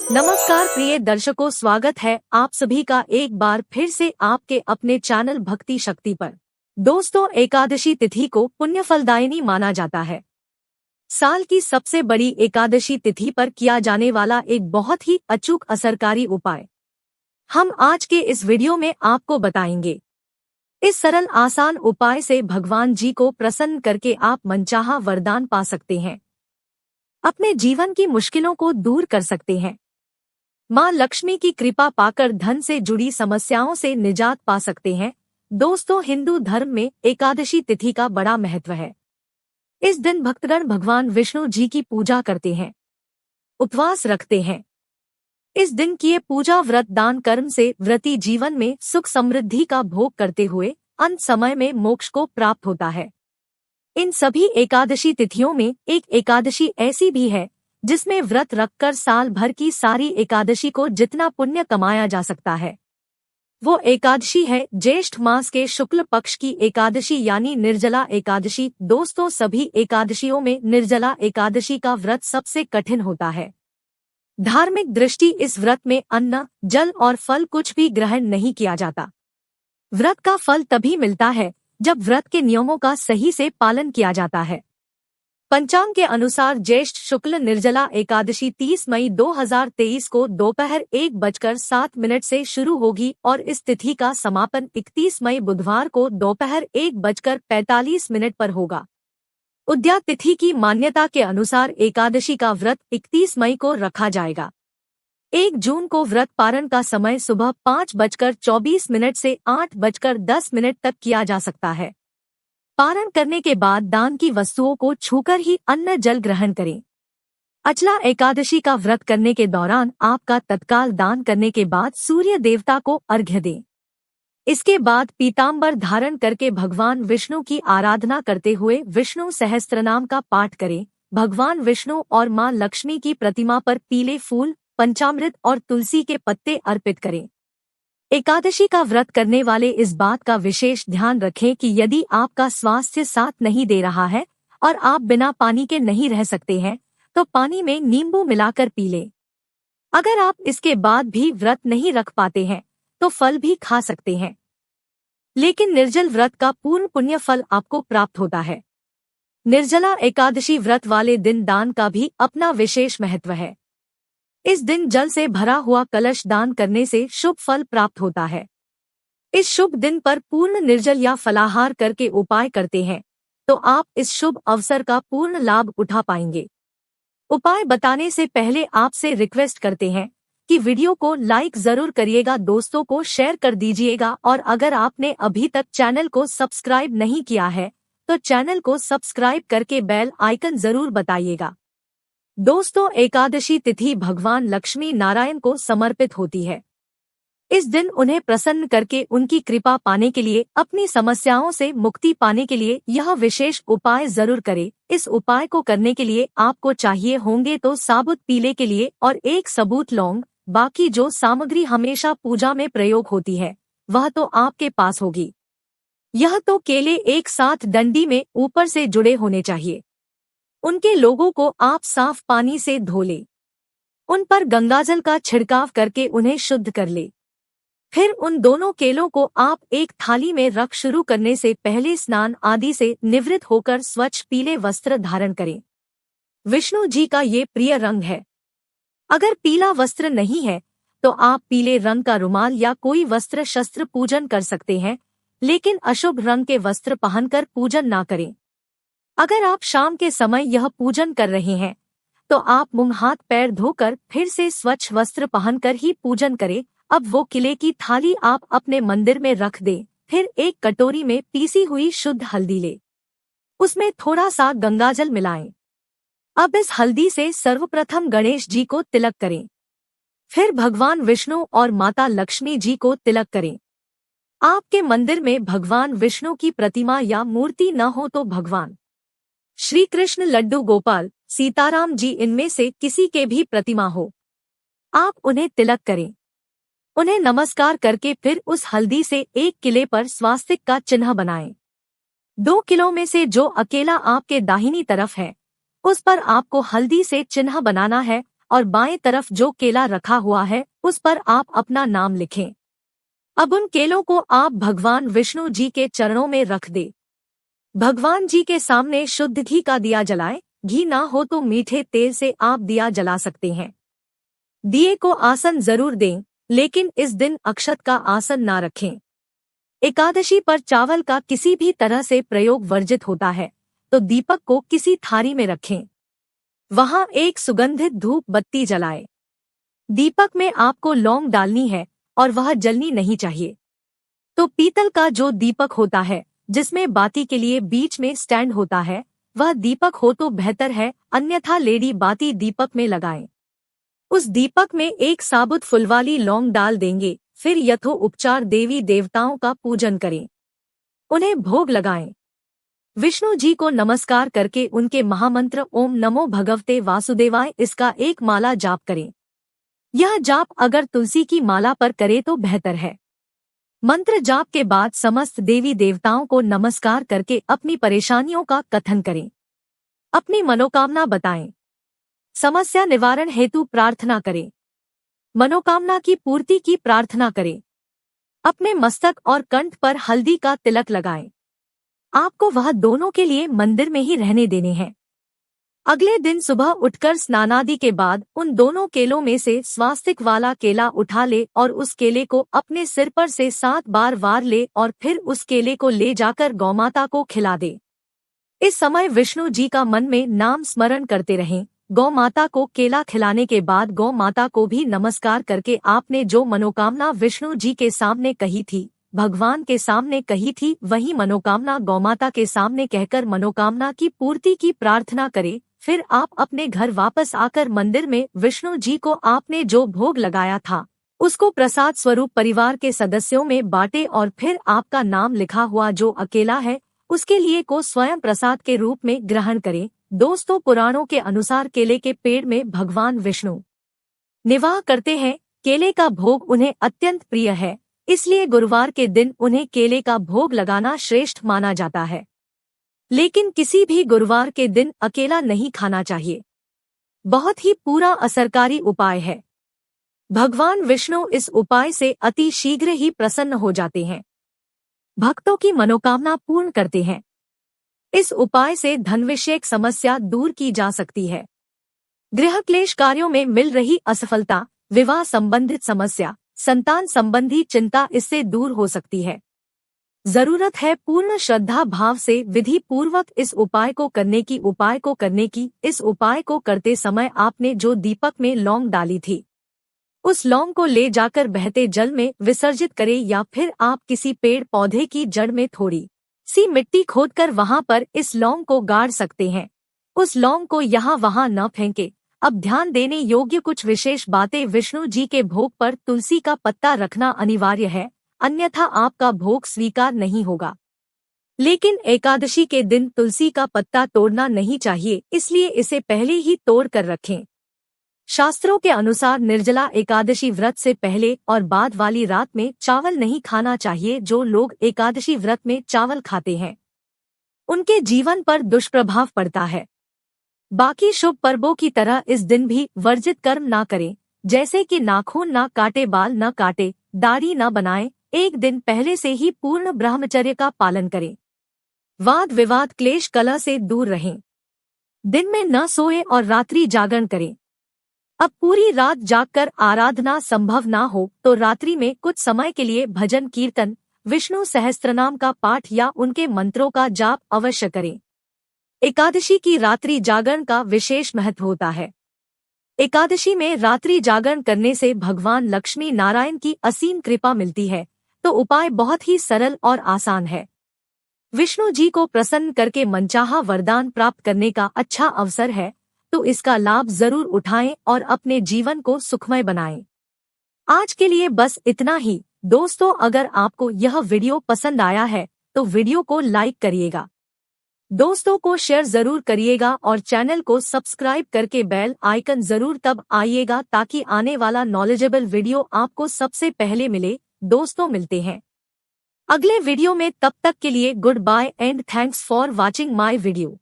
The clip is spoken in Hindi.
नमस्कार प्रिय दर्शकों, स्वागत है आप सभी का एक बार फिर से आपके अपने चैनल भक्ति शक्ति पर। दोस्तों, एकादशी तिथि को पुण्यफलदायिनी माना जाता है। साल की सबसे बड़ी एकादशी तिथि पर किया जाने वाला एक बहुत ही अचूक असरकारी उपाय हम आज के इस वीडियो में आपको बताएंगे। इस सरल आसान उपाय से भगवान जी को प्रसन्न करके आप मनचाहा वरदान पा सकते हैं, अपने जीवन की मुश्किलों को दूर कर सकते हैं, मां लक्ष्मी की कृपा पाकर धन से जुड़ी समस्याओं से निजात पा सकते हैं। दोस्तों, हिंदू धर्म में एकादशी तिथि का बड़ा महत्व है। इस दिन भक्तगण भगवान विष्णु जी की पूजा करते हैं, उपवास रखते हैं। इस दिन किए पूजा व्रत दान कर्म से व्रती जीवन में सुख समृद्धि का भोग करते हुए अंत समय में मोक्ष को प्राप्त होता है। इन सभी एकादशी तिथियों में एक एकादशी ऐसी भी है जिसमें व्रत रखकर साल भर की सारी एकादशी को जितना पुण्य कमाया जा सकता है, वो एकादशी है ज्येष्ठ मास के शुक्ल पक्ष की एकादशी यानी निर्जला एकादशी। दोस्तों, सभी एकादशियों में निर्जला एकादशी का व्रत सबसे कठिन होता है। धार्मिक दृष्टि इस व्रत में अन्न, जल और फल कुछ भी ग्रहण नहीं किया जाता। व्रत का फल तभी मिलता है जब व्रत के नियमों का सही से पालन किया जाता है। पंचांग के अनुसार ज्येष्ठ शुक्ल निर्जला एकादशी 30 मई 2023 को दोपहर 1:07 से शुरू होगी और इस तिथि का समापन 31 मई बुधवार को दोपहर 1:45 पर होगा। उद्या तिथि की मान्यता के अनुसार एकादशी का व्रत 31 मई को रखा जाएगा। 1 जून को व्रत पारण का समय सुबह 5:24 से 8:10 तक किया जा सकता है। पारण करने के बाद दान की वस्तुओं को छूकर ही अन्न जल ग्रहण करें। अचला एकादशी का व्रत करने के दौरान आपका तत्काल दान करने के बाद सूर्य देवता को अर्घ्य दें। इसके बाद पीताम्बर धारण करके भगवान विष्णु की आराधना करते हुए विष्णु सहस्त्रनाम का पाठ करें। भगवान विष्णु और मां लक्ष्मी की प्रतिमा पर पीले फूल, पंचामृत और तुलसी के पत्ते अर्पित करें। एकादशी का व्रत करने वाले इस बात का विशेष ध्यान रखें कि यदि आपका स्वास्थ्य साथ नहीं दे रहा है और आप बिना पानी के नहीं रह सकते हैं तो पानी में नींबू मिलाकर पी लें। अगर आप इसके बाद भी व्रत नहीं रख पाते हैं तो फल भी खा सकते हैं, लेकिन निर्जल व्रत का पूर्ण पुण्य फल आपको प्राप्त होता है। निर्जला एकादशी व्रत वाले दिन दान का भी अपना विशेष महत्व है। इस दिन जल से भरा हुआ कलश दान करने से शुभ फल प्राप्त होता है। इस शुभ दिन पर पूर्ण निर्जल या फलाहार करके उपाय करते हैं तो आप इस शुभ अवसर का पूर्ण लाभ उठा पाएंगे। उपाय बताने से पहले आपसे रिक्वेस्ट करते हैं कि वीडियो को लाइक जरूर करिएगा, दोस्तों को शेयर कर दीजिएगा और अगर आपने अभी तक चैनल को सब्सक्राइब नहीं किया है तो चैनल को सब्सक्राइब करके बेल आइकन जरूर बताइएगा। दोस्तों, एकादशी तिथि भगवान लक्ष्मी नारायण को समर्पित होती है। इस दिन उन्हें प्रसन्न करके उनकी कृपा पाने के लिए, अपनी समस्याओं से मुक्ति पाने के लिए यह विशेष उपाय जरूर करें। इस उपाय को करने के लिए आपको चाहिए होंगे तो साबुत पीले के लिए और एक सबूत लौंग। बाकी जो सामग्री हमेशा पूजा में प्रयोग होती है वह तो आपके पास होगी। यह तो केले एक साथ डंडी में ऊपर से जुड़े होने चाहिए। उनके लोगों को आप साफ पानी से धो लें। उन पर गंगाजल का छिड़काव करके उन्हें शुद्ध कर ले। फिर उन दोनों केलों को आप एक थाली में रख शुरू करने से पहले स्नान आदि से निवृत्त होकर स्वच्छ पीले वस्त्र धारण करें। विष्णु जी का ये प्रिय रंग है। अगर पीला वस्त्र नहीं है तो आप पीले रंग का रुमाल या कोई वस्त्र शस्त्र पूजन कर सकते हैं, लेकिन अशुभ रंग के वस्त्र पहनकर पूजन ना करें। अगर आप शाम के समय यह पूजन कर रहे हैं तो आप मुंह हाथ पैर धोकर फिर से स्वच्छ वस्त्र पहनकर ही पूजन करें। अब वो किले की थाली आप अपने मंदिर में रख दें। फिर एक कटोरी में पीसी हुई शुद्ध हल्दी ले, उसमें थोड़ा सा गंगाजल मिलाएं। अब इस हल्दी से सर्वप्रथम गणेश जी को तिलक करें, फिर भगवान विष्णु और माता लक्ष्मी जी को तिलक करें। आपके मंदिर में भगवान विष्णु की प्रतिमा या मूर्ति न हो तो भगवान श्री कृष्ण, लड्डू गोपाल, सीताराम जी इनमें से किसी के भी प्रतिमा हो, आप उन्हें तिलक करें। उन्हें नमस्कार करके फिर उस हल्दी से एक किले पर स्वास्तिक का चिन्ह बनाएं। 2 किलों में से जो अकेला आपके दाहिनी तरफ है उस पर आपको हल्दी से चिन्ह बनाना है और बाएं तरफ जो केला रखा हुआ है उस पर आप अपना नाम लिखें। अब उन केलों को आप भगवान विष्णु जी के चरणों में रख दे। भगवान जी के सामने शुद्ध घी का दिया जलाएं। घी ना हो तो मीठे तेल से आप दिया जला सकते हैं। दिए को आसन जरूर दें, लेकिन इस दिन अक्षत का आसन ना रखें। एकादशी पर चावल का किसी भी तरह से प्रयोग वर्जित होता है, तो दीपक को किसी थाली में रखें। वहां एक सुगंधित धूप बत्ती जलाएं। दीपक में आपको लौंग डालनी है और वह जलनी नहीं चाहिए। तो पीतल का जो दीपक होता है, जिसमें बाती के लिए बीच में स्टैंड होता है, वह दीपक हो तो बेहतर है, अन्यथा लेडी बाती दीपक में लगाएं। उस दीपक में एक साबुत फुलवाली लौंग डाल देंगे। फिर यथोपचार देवी देवताओं का पूजन करें, उन्हें भोग लगाएं। विष्णु जी को नमस्कार करके उनके महामंत्र ओम नमो भगवते वासुदेवाय इसका एक माला जाप करें। यह जाप अगर तुलसी की माला पर करे तो बेहतर है। मंत्र जाप के बाद समस्त देवी देवताओं को नमस्कार करके अपनी परेशानियों का कथन करें, अपनी मनोकामना बताएं, समस्या निवारण हेतु प्रार्थना करें, मनोकामना की पूर्ति की प्रार्थना करें। अपने मस्तक और कंठ पर हल्दी का तिलक लगाएं। आपको वह दोनों के लिए मंदिर में ही रहने देने हैं। अगले दिन सुबह उठकर स्नानादि के बाद उन दोनों केलों में से स्वास्तिक वाला केला उठा ले और उस केले को अपने सिर पर से 7 बार वार ले और फिर उस केले को ले जाकर गौमाता को खिला दे। इस समय विष्णु जी का मन में नाम स्मरण करते रहें। गौ माता को केला खिलाने के बाद गौ माता को भी नमस्कार करके आपने जो मनोकामना विष्णु जी के सामने कही थी, भगवान के सामने कही थी, वही मनोकामना गौमाता के सामने कहकर मनोकामना की पूर्ति की प्रार्थना करें। फिर आप अपने घर वापस आकर मंदिर में विष्णु जी को आपने जो भोग लगाया था उसको प्रसाद स्वरूप परिवार के सदस्यों में बांटे और फिर आपका नाम लिखा हुआ जो अकेला है उसके लिए को स्वयं प्रसाद के रूप में ग्रहण करें। दोस्तों, पुराणों के अनुसार केले के पेड़ में भगवान विष्णु निवास करते हैं। केले का भोग उन्हें अत्यंत प्रिय है, इसलिए गुरुवार के दिन उन्हें केले का भोग लगाना श्रेष्ठ माना जाता है। लेकिन किसी भी गुरुवार के दिन अकेला नहीं खाना चाहिए। बहुत ही पूरा असरकारी उपाय है। भगवान विष्णु इस उपाय से अति शीघ्र ही प्रसन्न हो जाते हैं, भक्तों की मनोकामना पूर्ण करते हैं। इस उपाय से धन विषयक समस्या दूर की जा सकती है। गृह क्लेश कार्यों में मिल रही असफलता, विवाह संबंधित समस्या, संतान संबंधी चिंता इससे दूर हो सकती है। जरूरत है पूर्ण श्रद्धा भाव से विधि पूर्वक इस उपाय को करने की। इस उपाय को करते समय आपने जो दीपक में लौंग डाली थी उस लौंग को ले जाकर बहते जल में विसर्जित करें, या फिर आप किसी पेड़ पौधे की जड़ में थोड़ी सी मिट्टी खोदकर वहां पर इस लौंग को गाड़ सकते हैं। उस लौंग को यहाँ वहां न फेंके। अब ध्यान देने योग्य कुछ विशेष बातें। विष्णु जी के भोग पर तुलसी का पत्ता रखना अनिवार्य है, अन्यथा आपका भोग स्वीकार नहीं होगा। लेकिन एकादशी के दिन तुलसी का पत्ता तोड़ना नहीं चाहिए, इसलिए इसे पहले ही तोड़ कर रखें। शास्त्रों के अनुसार निर्जला एकादशी व्रत से पहले और बाद वाली रात में चावल नहीं खाना चाहिए। जो लोग एकादशी व्रत में चावल खाते हैं उनके जीवन पर दुष्प्रभाव पड़ता है। बाकी शुभ पर्वों की तरह इस दिन भी वर्जित कर्म ना करें, जैसे कि नाखून ना काटे, बाल न काटे, दाढ़ी न बनाएं। एक दिन पहले से ही पूर्ण ब्रह्मचर्य का पालन करें। वाद विवाद क्लेश कलह से दूर रहें। दिन में न सोएं और रात्रि जागरण करें। अब पूरी रात जागकर आराधना संभव ना हो तो रात्रि में कुछ समय के लिए भजन कीर्तन, विष्णु सहस्त्रनाम का पाठ या उनके मंत्रों का जाप अवश्य करें। एकादशी की रात्रि जागरण का विशेष महत्व होता है। एकादशी में रात्रि जागरण करने से भगवान लक्ष्मी नारायण की असीम कृपा मिलती है, तो उपाय बहुत ही सरल और आसान है। विष्णु जी को प्रसन्न करके मनचाहा वरदान प्राप्त करने का अच्छा अवसर है, तो इसका लाभ जरूर उठाएं और अपने जीवन को सुखमय बनाएं। आज के लिए बस इतना ही। दोस्तों, अगर आपको यह वीडियो पसंद आया है तो वीडियो को लाइक करिएगा, दोस्तों को शेयर जरूर करिएगा और चैनल को सब्सक्राइब करके बेल आइकन जरूर तब आइएगा ताकि आने वाला नॉलेजेबल वीडियो आपको सबसे पहले मिले। दोस्तों, मिलते हैं अगले वीडियो में, तब तक के लिए goodbye and thanks for watching my video.